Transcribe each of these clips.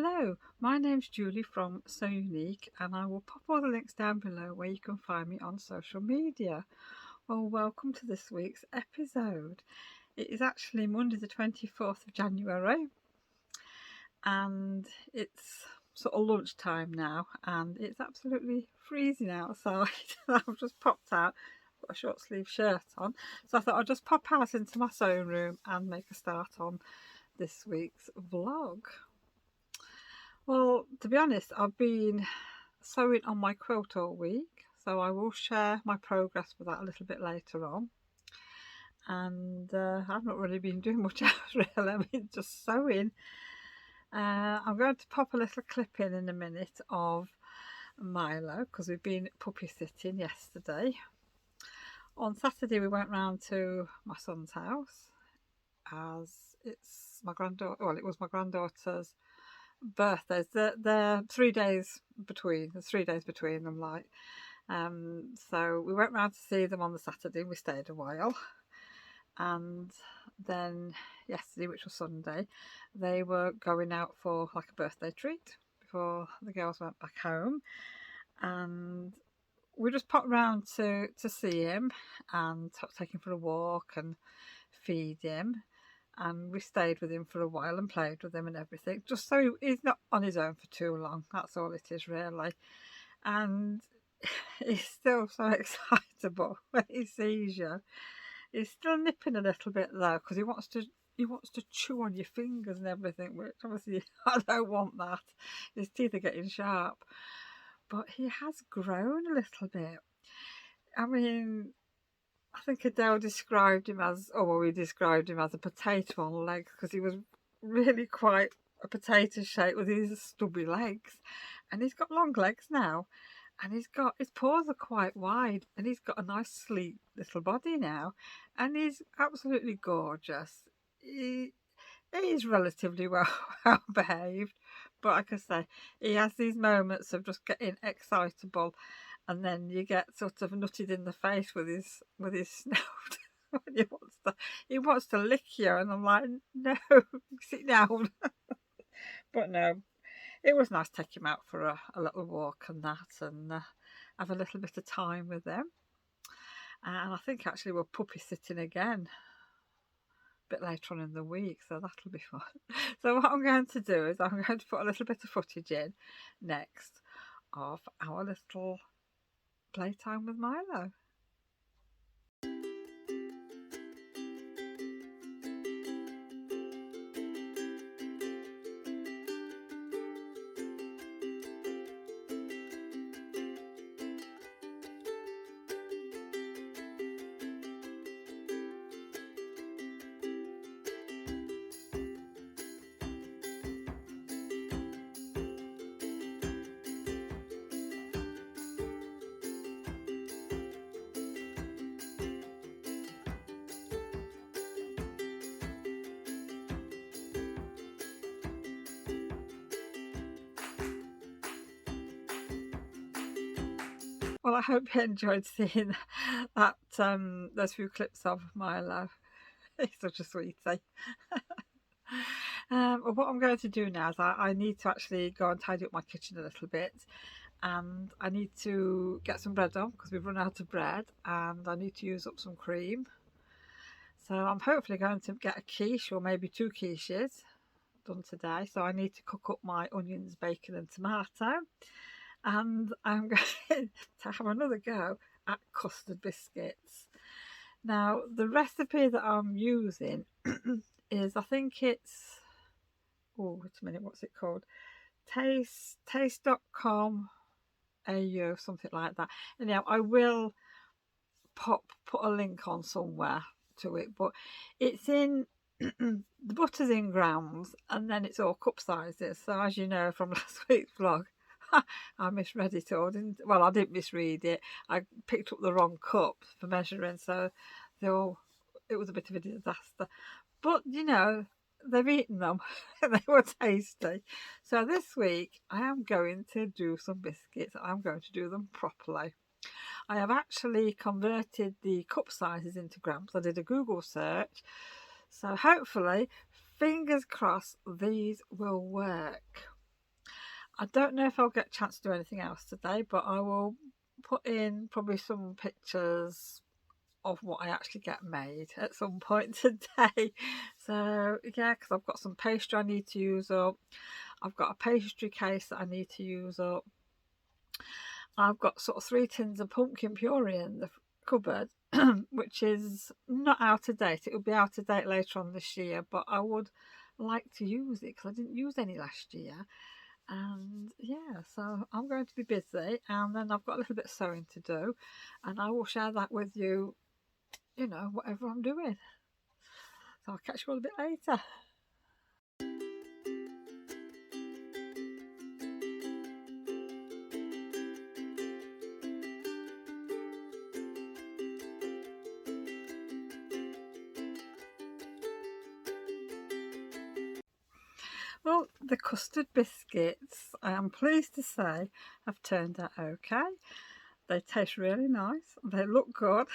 Hello, my name's Julie from So Unique, and I will pop all the links down below where you can find me on social media. Well, welcome to this week's episode. It is actually Monday the 24th of January, and it's sort of lunchtime now, and it's absolutely freezing outside. I've just popped out, got a short sleeve shirt on, so I thought I'd just pop out into my sewing room and make a start on this week's vlog. Well, to be honest, I've been sewing on my quilt all week, so I will share my progress with that a little bit later on. And I've not really been doing much else really, I've been just sewing. I'm going to pop a little clip in a minute of Milo, because we've been puppy sitting yesterday. On Saturday we went round to my son's house, as it's my granddaughter, well, it was my granddaughter's birthdays. They're 3 days between. There's 3 days between them, like. So we went round to see them on the Saturday. We stayed a while, and then yesterday, which was Sunday, they were going out for like a birthday treat before the girls went back home, and we just popped round to see him and take him for a walk and feed him. And we stayed with him for a while and played with him and everything, just so he's not on his own for too long. That's all it is really. And he's still so excitable when he sees you. He's still nipping a little bit though, because he wants to chew on your fingers and everything, which obviously I don't want that. His teeth are getting sharp. But he has grown a little bit. I mean, I think Adele described him as, we described him as a potato on legs, because he was really quite a potato shape with his stubby legs. And he's got long legs now, and his paws are quite wide, and he's got a nice sleek little body now, and he's absolutely gorgeous. He's relatively well behaved, but like I say, he has these moments of just getting excitable, and then you get sort of nutted in the face with his snout. He wants to lick you, and I'm like, no, sit down. But no, it was nice to take him out for a little walk and that, and have a little bit of time with him. And I think actually we're puppy sitting again a bit later on in the week, so that'll be fun. So what I'm going to do is I'm going to put a little bit of footage in next of our little playtime with Milo. Well, I hope you enjoyed seeing that those few clips of Milo. He's such a sweetie. Well, what I'm going to do now is I need to actually go and tidy up my kitchen a little bit, and I need to get some bread on because we've run out of bread, and I need to use up some cream. So I'm hopefully going to get a quiche or maybe 2 quiches done today. So I need to cook up my onions, bacon and tomato, and I'm going to have another go at custard biscuits. Now the recipe that I'm using is, I think it's, oh wait a minute, what's it called, taste.com au, something like that. Anyhow, I will put a link on somewhere to it, but it's in the butter's in grams, and then it's all cup sizes. So as you know from last week's vlog, I misread it all, well, I didn't misread it, I picked up the wrong cup for measuring, so it was a bit of a disaster. But you know, they've eaten them and they were tasty. So this week I am going to do some biscuits. I'm going to do them properly. I have actually converted the cup sizes into grams. I did a Google search, so hopefully, fingers crossed, these will work. I don't know if I'll get a chance to do anything else today, but I will put in probably some pictures of what I actually get made at some point today. So yeah, because I've got some pastry I need to use up. I've got a pastry case that I need to use up. I've got sort of 3 tins of pumpkin puree in the cupboard, which is not out of date. It will be out of date later on this year, but I would like to use it because I didn't use any last year. And yeah, so I'm going to be busy, and then I've got a little bit of sewing to do, and I will share that with you, you know, whatever I'm doing. So I'll catch you all a bit later. Well, the custard biscuits, I am pleased to say, have turned out okay. They taste really nice, they look good,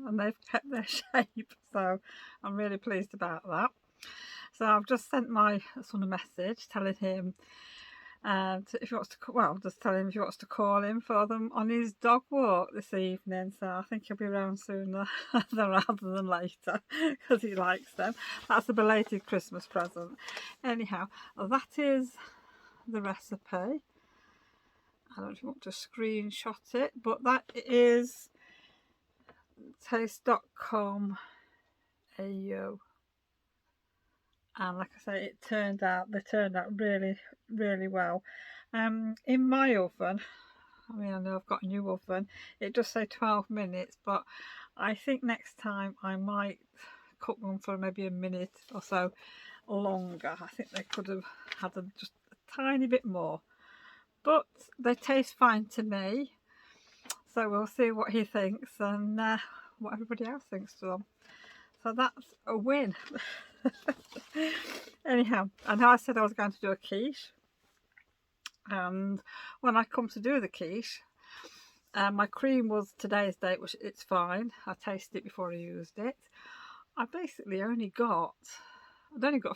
and they've kept their shape, so I'm really pleased about that. So I've just sent my son a message telling him if he wants to, well, just tell him if he wants to call him for them on his dog walk this evening. So I think he'll be around sooner rather than later because he likes them. That's a belated Christmas present. Anyhow, that is the recipe. I don't know if you want to screenshot it, but that is taste.com AU. And like I say, they turned out really, really well. In my oven, I mean, I know I've got a new oven, it does say 12 minutes, but I think next time I might cook them for maybe a minute or so longer. I think they could have had just a tiny bit more, but they taste fine to me. So we'll see what he thinks and what everybody else thinks to them. So that's a win. Anyhow, I know I said I was going to do a quiche, and when I come to do the quiche, my cream was today's date, which it's fine. I tasted it before I used it. I'd only got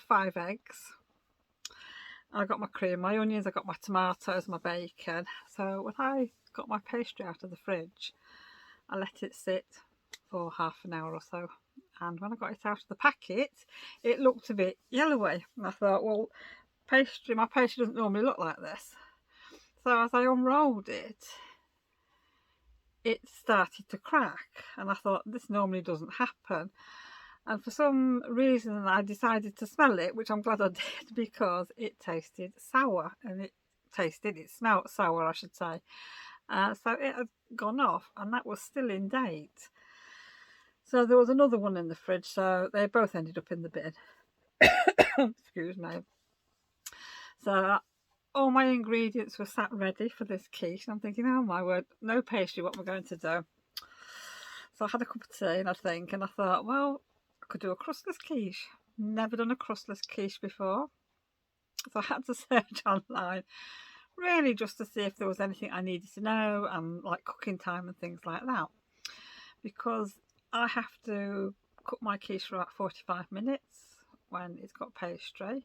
5 eggs. I got my cream, my onions, I got my tomatoes, my bacon. So when I got my pastry out of the fridge, I let it sit for half an hour or so. And when I got it out of the packet, it looked a bit yellowy. And I thought, well, my pastry doesn't normally look like this. So as I unrolled it, it started to crack. And I thought, this normally doesn't happen. And for some reason, I decided to smell it, which I'm glad I did, because it tasted sour. And it smelled sour, I should say. So it had gone off, and that was still in date. So there was another one in the fridge, so they both ended up in the bin. Excuse me. So all my ingredients were sat ready for this quiche, and I'm thinking, oh my word, no pastry, what am I going to do? So I had a cup of tea, and I thought, well, I could do a crustless quiche. Never done a crustless quiche before. So I had to search online, really just to see if there was anything I needed to know, and like cooking time and things like that. Because I have to cook my quiche for about 45 minutes when it's got pastry,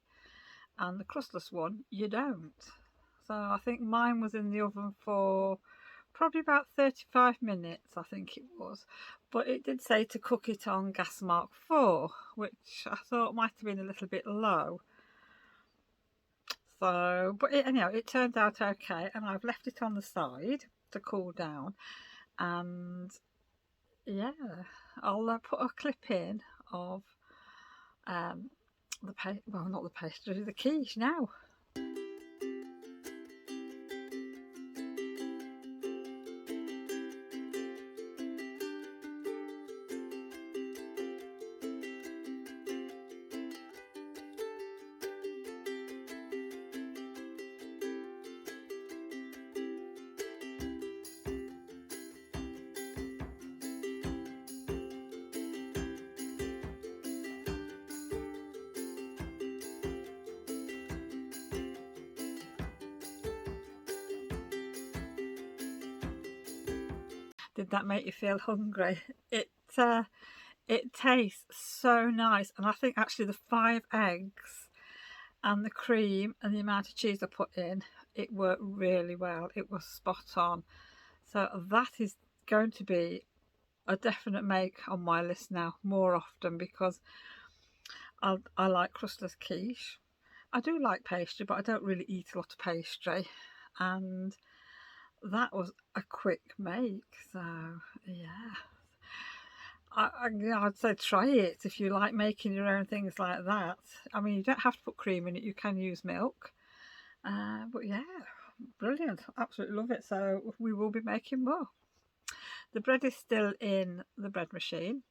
and the crustless one, you don't. So I think mine was in the oven for probably about 35 minutes, I think it was. But it did say to cook it on gas mark 4, which I thought might have been a little bit low. So, but anyhow, it turned out okay, and I've left it on the side to cool down. And yeah, I'll put a clip in of the quiche now. Did that make you feel hungry? It tastes so nice, and I think actually the 5 eggs and the cream and the amount of cheese I put in, it worked really well. It was spot on. So that is going to be a definite make on my list now more often, because I like crustless quiche. I do like pastry, but I don't really eat a lot of pastry, and that was a quick make. So yeah, I'd say try it if you like making your own things like that. I mean, you don't have to put cream in it, you can use milk, but yeah, brilliant, absolutely love it. So we will be making more. The bread is still in the bread machine,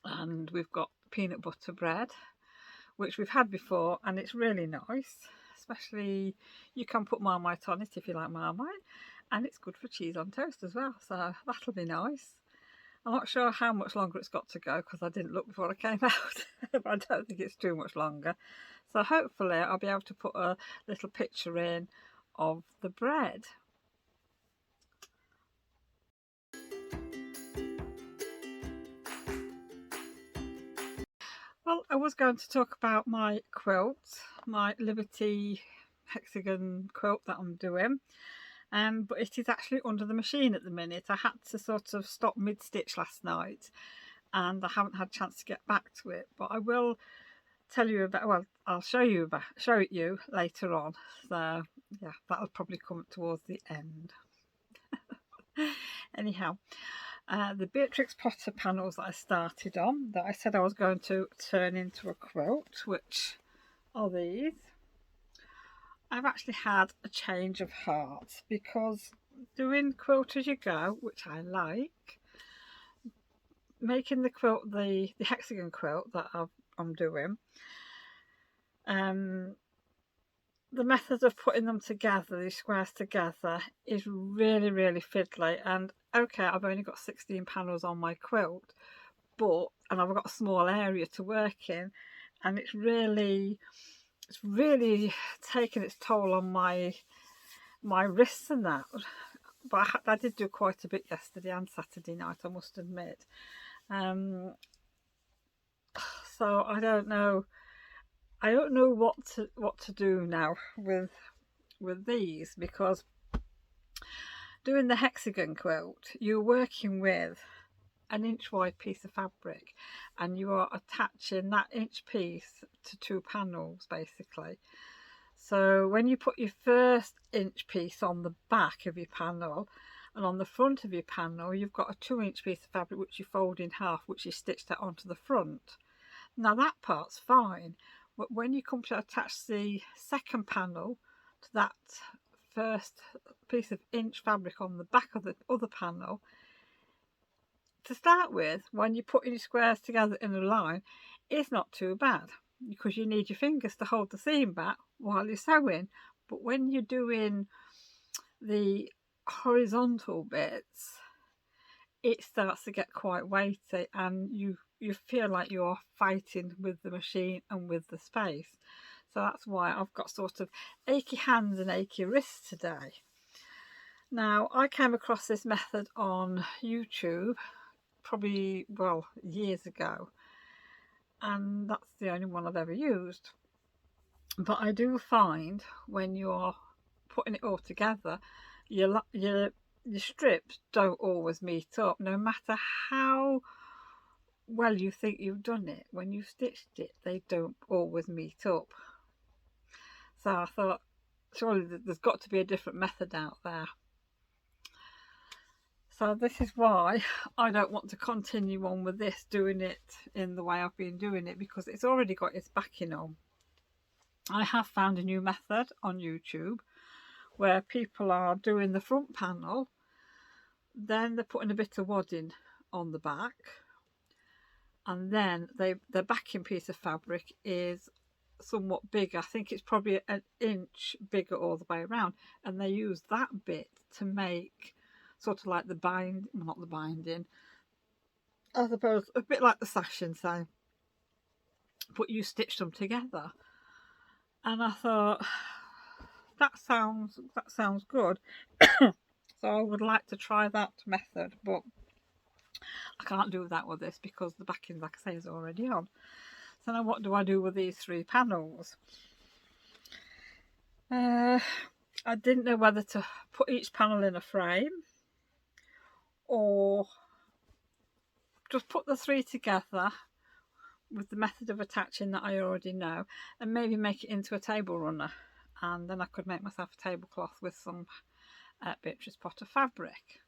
and we've got peanut butter bread, which we've had before, and it's really nice. Especially, you can put Marmite on it if you like Marmite, and it's good for cheese on toast as well, so that'll be nice. I'm not sure how much longer it's got to go because I didn't look before I came out, but I don't think it's too much longer. So hopefully I'll be able to put a little picture in of the bread. Well, I was going to talk about my quilt, my Liberty hexagon quilt that I'm doing, but it is actually under the machine at the minute. I had to sort of stop mid-stitch last night, and I haven't had a chance to get back to it, but I will tell you about, well, I'll show it you later on. So yeah, that'll probably come towards the end. Anyhow, the Beatrix Potter panels that I started on, that I said I was going to turn into a quilt, which are these. I've actually had a change of heart, because doing quilt as you go, which I like, making the quilt, the hexagon quilt that I'm doing, the method of putting them together, these squares together, is really, really fiddly. And okay, I've only got 16 panels on my quilt, and I've got a small area to work in, and it's really taken its toll on my wrists and that. But I did do quite a bit yesterday and Saturday night, I must admit. So I don't know what to do now with these, because doing the hexagon quilt, you're working with an inch wide piece of fabric, and you are attaching that inch piece to 2 panels basically. So when you put your first inch piece on the back of your panel, and on the front of your panel you've got a 2-inch piece of fabric which you fold in half, which you stitch that onto the front. Now that part's fine, but when you come to attach the second panel to that first piece of inch fabric on the back of the other panel, to start with, when you're putting your squares together in a line, it's not too bad, because you need your fingers to hold the seam back while you're sewing. But when you're doing the horizontal bits, it starts to get quite weighty, and you feel like you're fighting with the machine and with the space. So that's why I've got sort of achy hands and achy wrists today. Now, I came across this method on YouTube probably, well, years ago, and that's the only one I've ever used. But I do find when you're putting it all together, your strips don't always meet up, no matter how well you think you've done it. When you've stitched it, they don't always meet up. So I thought, surely there's got to be a different method out there. So this is why I don't want to continue on with this, doing it in the way I've been doing it, because it's already got its backing on. I have found a new method on YouTube where people are doing the front panel, then they're putting a bit of wadding on the back, and then the backing piece of fabric is somewhat bigger. I think it's probably an inch bigger all the way around, and they use that bit to make sort of like the bind, well, not the binding, I suppose a bit like the sashing, say, but you stitch them together. And I thought, that sounds good. So I would like to try that method, but I can't do that with this because the backing, like I say, is already on. So now what do I do with these 3 panels? I didn't know whether to put each panel in a frame or just put the 3 together with the method of attaching that I already know, and maybe make it into a table runner, and then I could make myself a tablecloth with some Beatrice Potter fabric.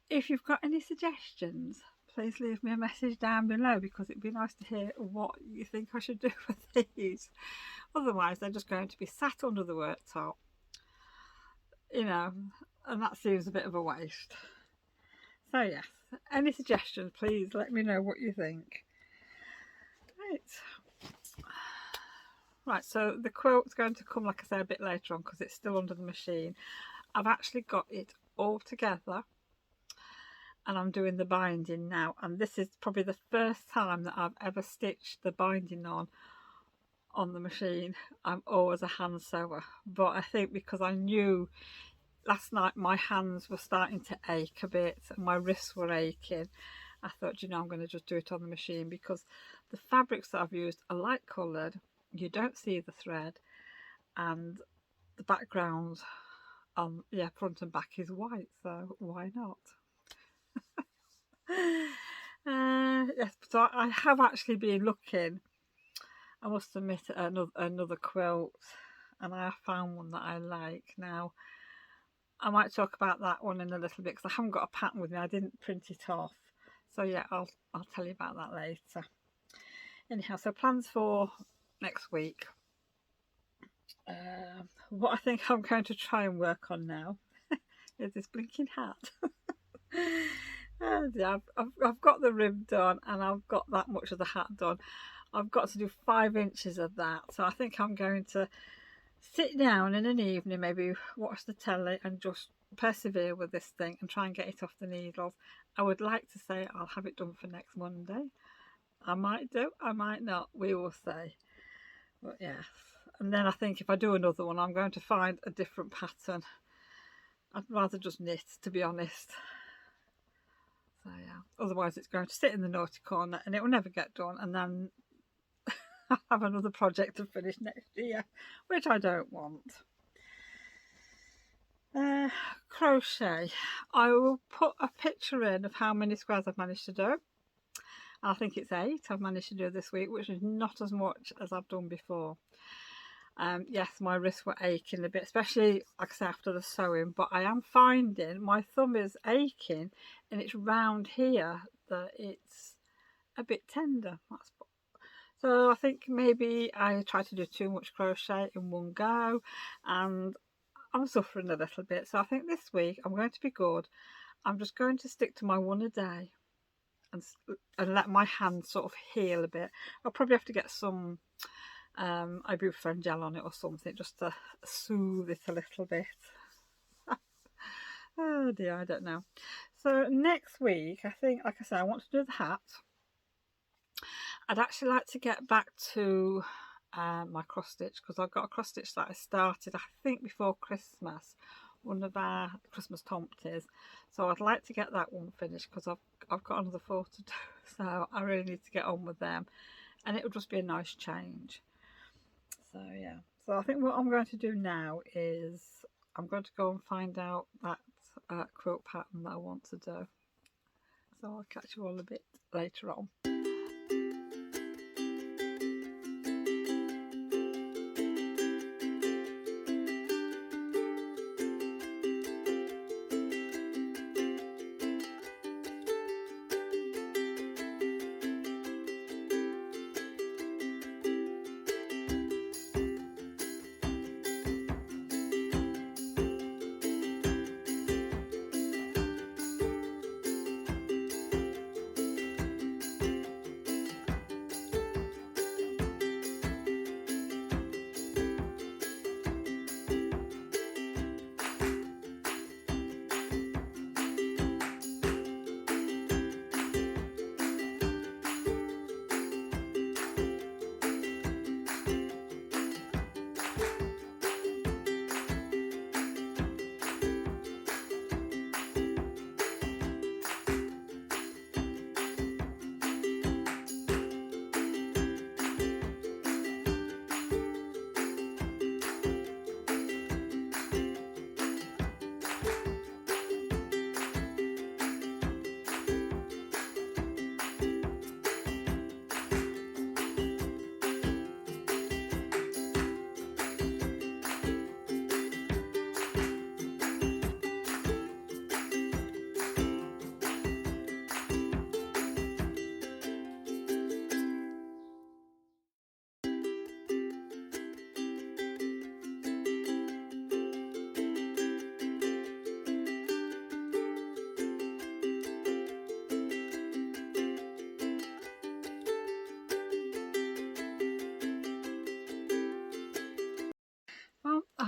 If you've got any suggestions, please leave me a message down below, because it'd be nice to hear what you think I should do with these. Otherwise they're just going to be sat under the worktop, you know, and that seems a bit of a waste. So yes, any suggestions, please let me know what you think. Right, so the quilt's going to come, like I say, a bit later on because it's still under the machine. I've actually got it all together and I'm doing the binding now, and this is probably the first time that I've ever stitched the binding on the machine. I'm always a hand sewer, but I think because I knew last night my hands were starting to ache a bit and my wrists were aching, I thought, you know, I'm going to just do it on the machine, because the fabrics that I've used are light coloured, you don't see the thread, and the background on front and back is white, so why not? Yes, so I have actually been looking, I must admit, at another quilt, and I have found one that I like. Now I might talk about that one in a little bit because I haven't got a pattern with me, I didn't print it off, so yeah, I'll tell you about that later. Anyhow, so plans for next week. What I think I'm going to try and work on now is this blinking hat. And yeah, I've got the rim done and I've got that much of the hat done. I've got to do 5 inches of that, so I think I'm going to sit down in an evening, maybe watch the telly and just persevere with this thing and try and get it off the needles. I would like to say I'll have it done for next Monday. I might do, I might not, we will see. But yes, and then I think if I do another one, I'm going to find a different pattern. I'd rather just knit, to be honest. So yeah, otherwise it's going to sit in the naughty corner and it will never get done, and then I'll have another project to finish next year, which I don't want. Crochet, I will put a picture in of how many squares I've managed to do. I think it's 8 I've managed to do this week, which is not as much as I've done before. Yes, my wrists were aching a bit, especially like I say after the sewing, but I am finding my thumb is aching and it's round here that it's a bit tender. So I think maybe I tried to do too much crochet in one go and I'm suffering a little bit. So I think this week I'm going to be good. I'm just going to stick to my 1 a day and let my hands sort of heal a bit. I'll probably have to get some ibuprofen gel on it or something just to soothe it a little bit. Oh dear, I don't know. So next week, I think, like I said, I want to do the hat. I'd actually like to get back to my cross stitch, because I've got a cross stitch that I started, I think, before Christmas, one of our Christmas tomties. So I'd like to get that one finished because I've got another 4 to do, so I really need to get on with them, and it will just be a nice change. So yeah, so I think what I'm going to do now is I'm going to go and find out that quilt pattern that I want to do. So I'll catch you all a bit later on.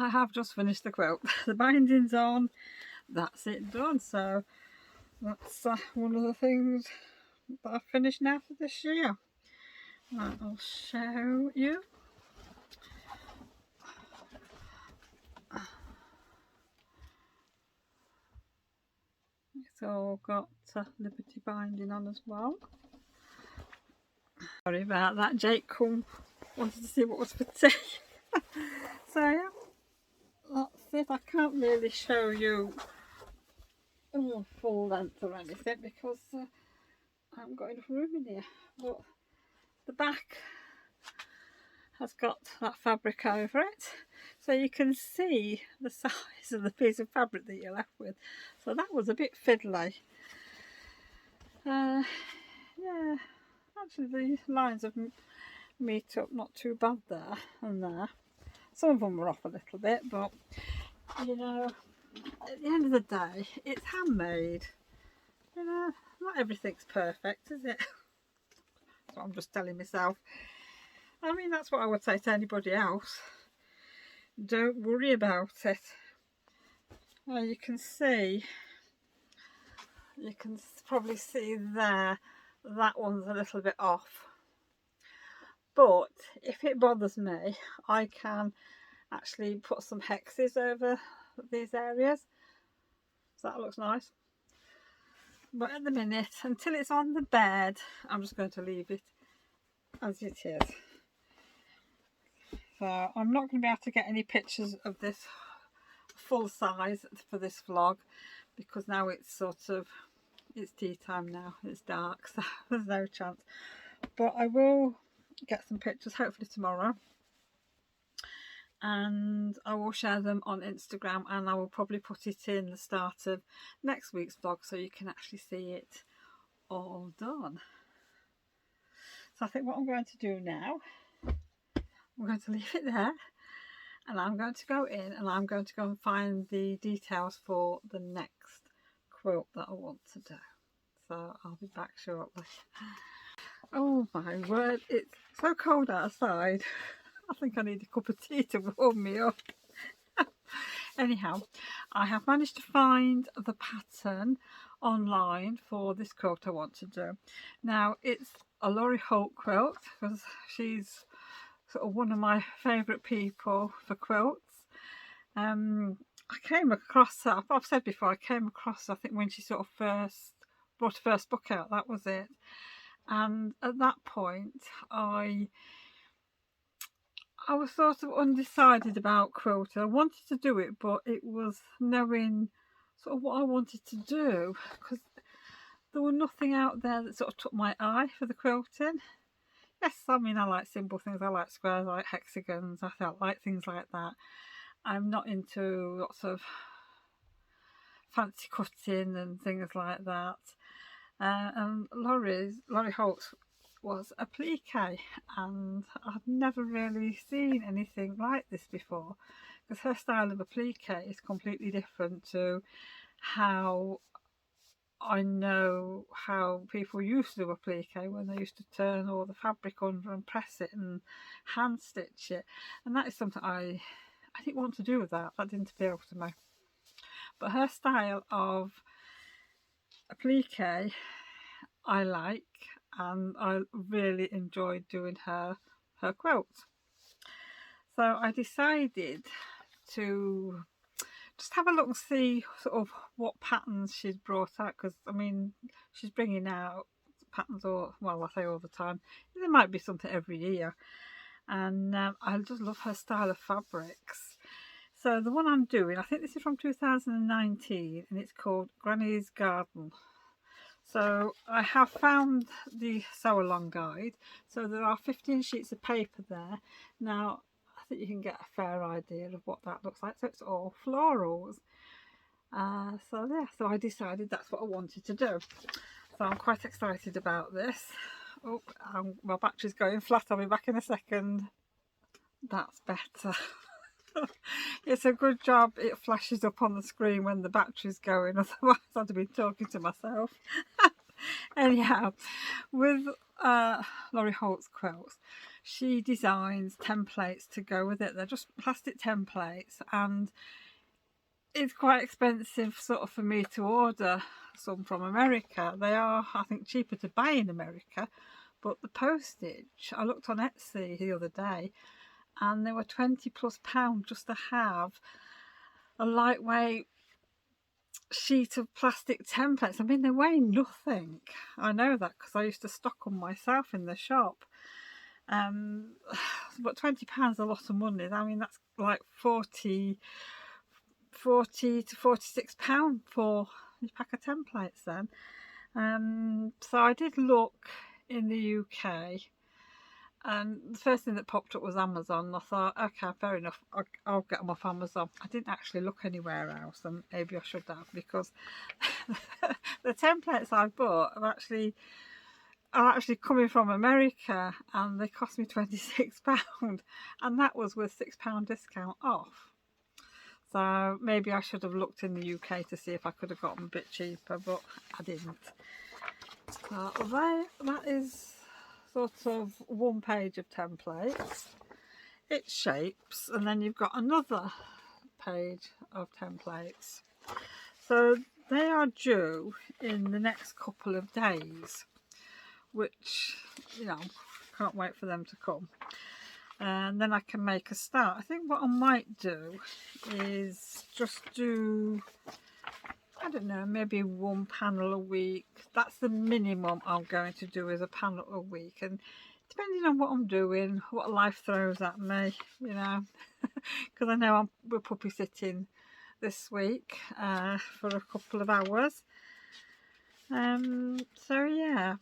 I have just finished the quilt. The binding's on, that's it done. So that's one of the things that I've finished now for this year. Right, I'll show you. It's all got Liberty binding on as well. Sorry about that, Jake wanted to see what was for tea. So yeah, that's it. I can't really show you full length or anything because I haven't got enough room in here. But the back has got that fabric over it, so you can see the size of the piece of fabric that you're left with. So that was a bit fiddly. Yeah, actually the lines have meet up not too bad there and there. Some of them were off a little bit, but you know, at the end of the day, it's handmade. You know, not everything's perfect, is it? That's what I'm just telling myself. I mean, that's what I would say to anybody else. Don't worry about it. Well, you can probably see there, that one's a little bit off. But if it bothers me, I can actually put some hexes over these areas. So that looks nice. But at the minute, until it's on the bed, I'm just going to leave it as it is. So I'm not going to be able to get any pictures of this full size for this vlog because now it's it's tea time now, it's dark, so there's no chance. But I will get some pictures hopefully tomorrow, and I will share them on Instagram, and I will probably put it in the start of next week's vlog so you can actually see it all done. So I think what I'm going to do now, I'm going to leave it there, and I'm going to go in and I'm going to go and find the details for the next quilt that I want to do. So I'll be back shortly. Oh my word, it's so cold outside. I think I need a cup of tea to warm me up. Anyhow, I have managed to find the pattern online for this quilt I want to do. Now, it's a Laurie Holt quilt because she's sort of one of my favourite people for quilts. I came across her, I've said before, I came across her, I think when she sort of first brought her first book out, that was it. And at that point, I was sort of undecided about quilting. I wanted to do it, but it was knowing sort of what I wanted to do, because there was nothing out there that sort of took my eye for the quilting. Yes, I mean, I like simple things, I like squares, I like hexagons, I like things like that. I'm not into lots of fancy cutting and things like that. And Laurie Holt's was a plique, and I've never really seen anything like this before, because her style of a plique is completely different to how I know how people used to do a plique, when they used to turn all the fabric under and press it and hand stitch it, and that is something I didn't want to do with that. That didn't appeal to me. But her style of applique I like, and I really enjoyed doing her quilt. So I decided to just have a look and see sort of what patterns she's brought out, because I mean, she's bringing out patterns all, well, I say all the time, there might be something every year, and I just love her style of fabrics. So the one I'm doing, I think this is from 2019, and it's called Granny's Garden. So I have found the sew along guide, so there are 15 sheets of paper there. Now I think you can get a fair idea of what that looks like. So it's all florals. So yeah, so I decided that's what I wanted to do. So I'm quite excited about this. Oh, my battery's going flat, I'll be back in a second. That's better. It's a good job it flashes up on the screen when the battery's going, otherwise I'd have been talking to myself. Anyhow, with Laurie Holt's quilts, she designs templates to go with it. They're just plastic templates, and it's quite expensive sort of for me to order some from America. They are, I think, cheaper to buy in America, but the postage, I looked on Etsy the other day and they were £20+ just to have a lightweight sheet of plastic templates. I mean, they weigh nothing. I know that because I used to stock them myself in the shop. But £20 is a lot of money. I mean, that's like 40 to £46 for a pack of templates then. So I did look in the UK, and the first thing that popped up was Amazon. I thought, okay, fair enough, I'll get them off Amazon. I didn't actually look anywhere else, and maybe I should have, because the templates I bought are actually coming from America, and they cost me £26, and that was with £6 discount off. So maybe I should have looked in the UK to see if I could have got them a bit cheaper, but I didn't. So that is sort of one page of templates. It's shapes, and then you've got another page of templates. So they are due in the next couple of days, which, you know, can't wait for them to come. And then I can make a start. I think what I might do is just do, I don't know, maybe one panel a week. That's the minimum I'm going to do, is a panel a week. And depending on what I'm doing, what life throws at me, you know, because I know we're puppy sitting this week for a couple of hours. So yeah.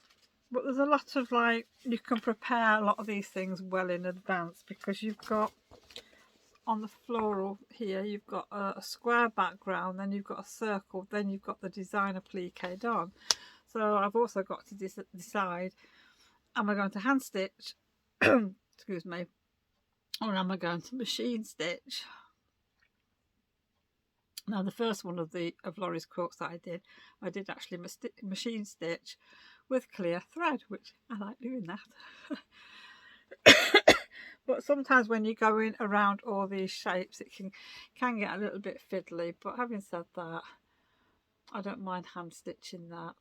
But there's a lot of, like, you can prepare a lot of these things well in advance, because you've got, on the floral here, you've got a square background, then you've got a circle, then you've got the designer pliqué on. So I've also got to decide, am I going to hand stitch, excuse me, or am I going to machine stitch? Now, the first one of Laurie's quilts that I did actually machine stitch with clear thread, which I like doing that. But sometimes when you're going around all these shapes, it can get a little bit fiddly. But having said that, I don't mind hand stitching that.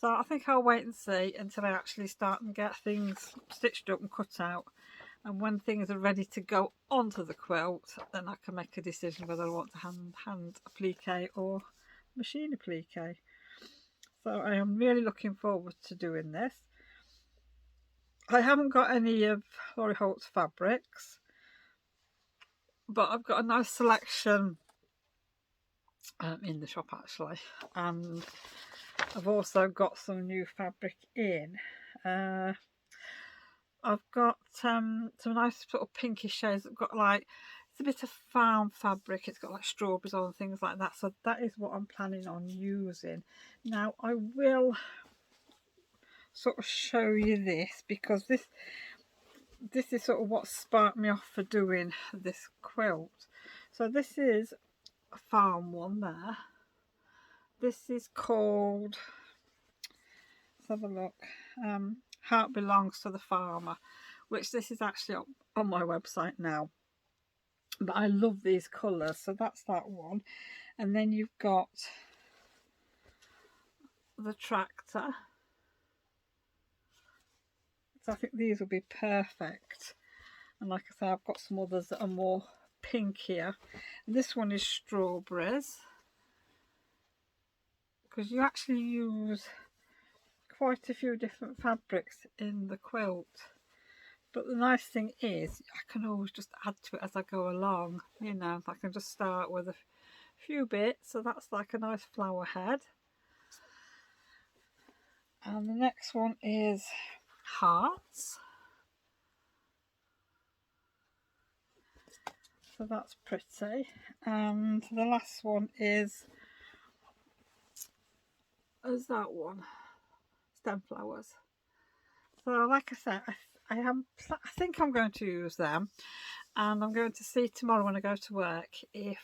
So I think I'll wait and see until I actually start and get things stitched up and cut out. And when things are ready to go onto the quilt, then I can make a decision whether I want to hand a pliqué or machine a pliqué. So I am really looking forward to doing this. I haven't got any of Laurie Holt's fabrics, but I've got a nice selection in the shop actually, and I've also got some new fabric in. I've got some nice sort of pinkish shades. I've got, like, it's a bit of farm fabric. It's got like strawberries on, things like that. So that is what I'm planning on using. Now I will sort of show you this, because this is sort of what sparked me off for doing this quilt. So this is a farm one there. This is called, let's have a look, Heart Belongs to the Farmer, which this is actually on my website now. But I love these colours, so that's that one. And then you've got the tractor. So I think these will be perfect. And like I say, I've got some others that are more pinkier. And this one is strawberries, because you actually use quite a few different fabrics in the quilt. But the nice thing is, I can always just add to it as I go along. You know, I can just start with a few bits. So that's like a nice flower head. And the next one is hearts. So that's pretty. And the last one is that one, stem flowers. So like I said, I think I'm going to use them, and I'm going to see tomorrow when I go to work if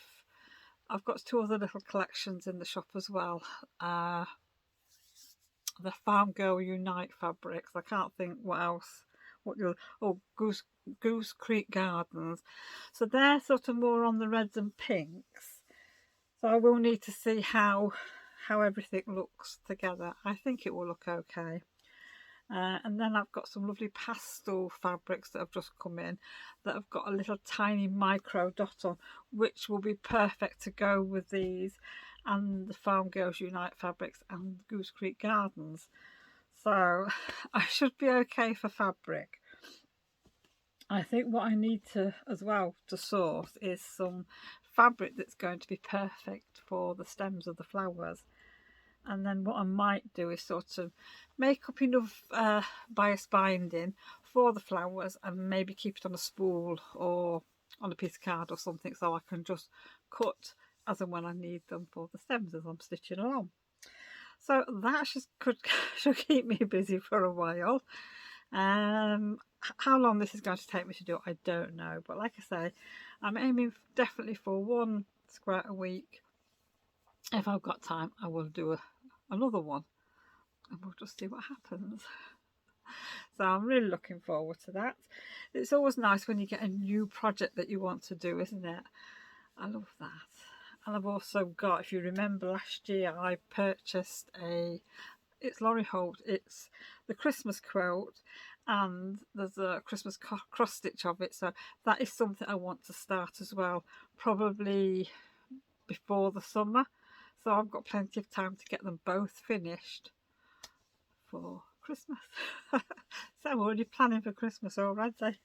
I've got two other little collections in the shop as well. The Farm Girl Unite fabrics. I can't think what else Goose Creek Gardens. So they're sort of more on the reds and pinks. So I will need to see how everything looks together. I think it will look okay. And then I've got some lovely pastel fabrics that have just come in that have got a little tiny micro dot on, which will be perfect to go with these and the Farm Girls Unite fabrics and Goose Creek Gardens. So I should be okay for fabric. I think what I need to as well to source is some fabric that's going to be perfect for the stems of the flowers. And then what I might do is sort of make up enough bias binding for the flowers and maybe keep it on a spool or on a piece of card or something, so I can just cut as and when I need them for the stems as I'm stitching along. So that should keep me busy for a while. How long this is going to take me to do, I don't know, but like I say, I'm aiming definitely for 1 square a week. If I've got time, I will do another one and we'll just see what happens. So I'm really looking forward to that. It's always nice when you get a new project that you want to do, isn't it? I love that. And I've also got, if you remember last year, I purchased it's Laurie Holt, it's the Christmas quilt, and there's a Christmas cross stitch of it, so that is something I want to start as well, probably before the summer. So I've got plenty of time to get them both finished for Christmas. So I'm already planning for Christmas already.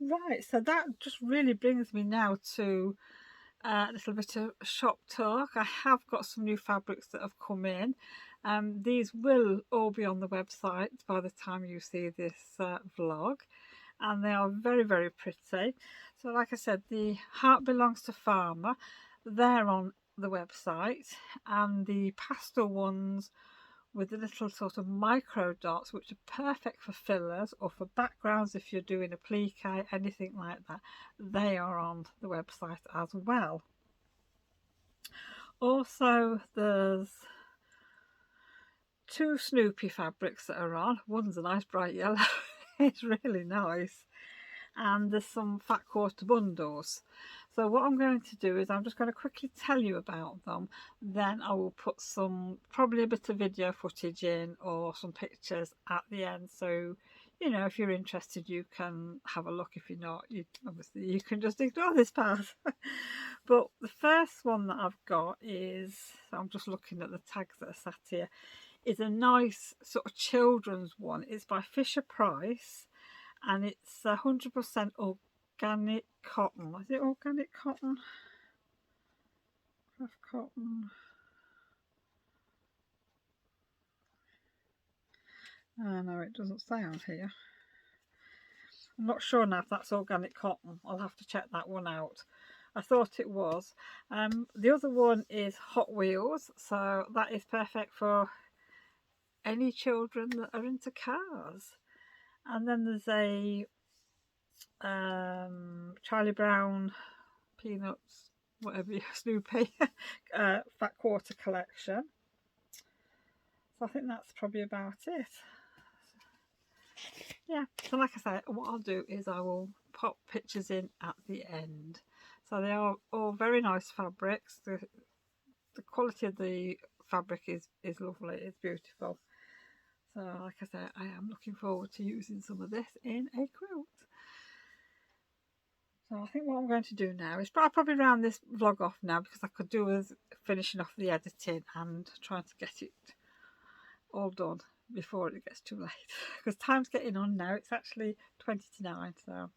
Right, so that just really brings me now to a little bit of shop talk. I have got some new fabrics that have come in. These will all be on the website by the time you see this vlog, and they are very, very pretty. So like I said, the Heart Belongs to Farmer, they're on the website, and the pastel ones with the little sort of micro dots, which are perfect for fillers or for backgrounds if you're doing a plique, anything like that, they are on the website as well. Also, there's 2 Snoopy fabrics that are on. One's a nice bright yellow, it's really nice, and there's some fat quarter bundles. So what I'm going to do is I'm just going to quickly tell you about them, then I will put probably a bit of video footage in or some pictures at the end, so you know, if you're interested you can have a look. If you're not, obviously you can just ignore this part. But the first one that I've got is, I'm just looking at the tags that are sat here, is a nice sort of children's one. It's by Fisher Price and it's 100% organic cotton. Is it organic cotton? Craft cotton. Oh no, it doesn't say on here. I'm not sure now if that's organic cotton. I'll have to check that one out. I thought it was. The other one is Hot Wheels, so that is perfect for any children that are into cars. And then there's a Charlie Brown, Peanuts, whatever, Snoopy fat quarter collection. So I think that's probably about it. Yeah, so like I say, what I'll do is I will pop pictures in at the end. So they are all very nice fabrics. The quality of the fabric is lovely, it's beautiful. So like I say, I am looking forward to using some of this in a quilt. So I think what I'm going to do now is I'll probably round this vlog off now, because I could do with finishing off the editing and trying to get it all done before it gets too late, because time's getting on now. It's actually 20 to 9, so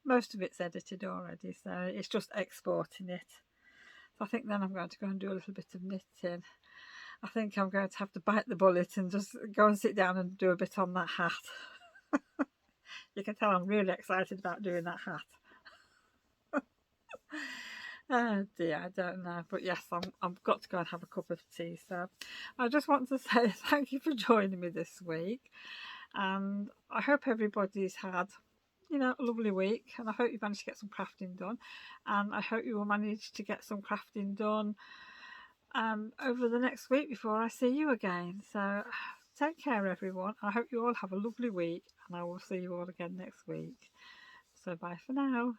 most of it's edited already, so it's just exporting it. So I think then I'm going to go and do a little bit of knitting. I think I'm going to have to bite the bullet and just go and sit down and do a bit on that hat. You can tell I'm really excited about doing that hat. Oh dear, I don't know, but yes, I've got to go and have a cup of tea. So I just want to say thank you for joining me this week, and I hope everybody's had, you know, a lovely week, and I hope you managed to get some crafting done, and I hope you will manage to get some crafting done over the next week before I see you again. So Take care, everyone. I hope you all have a lovely week, and I will see you all again next week. So bye for now.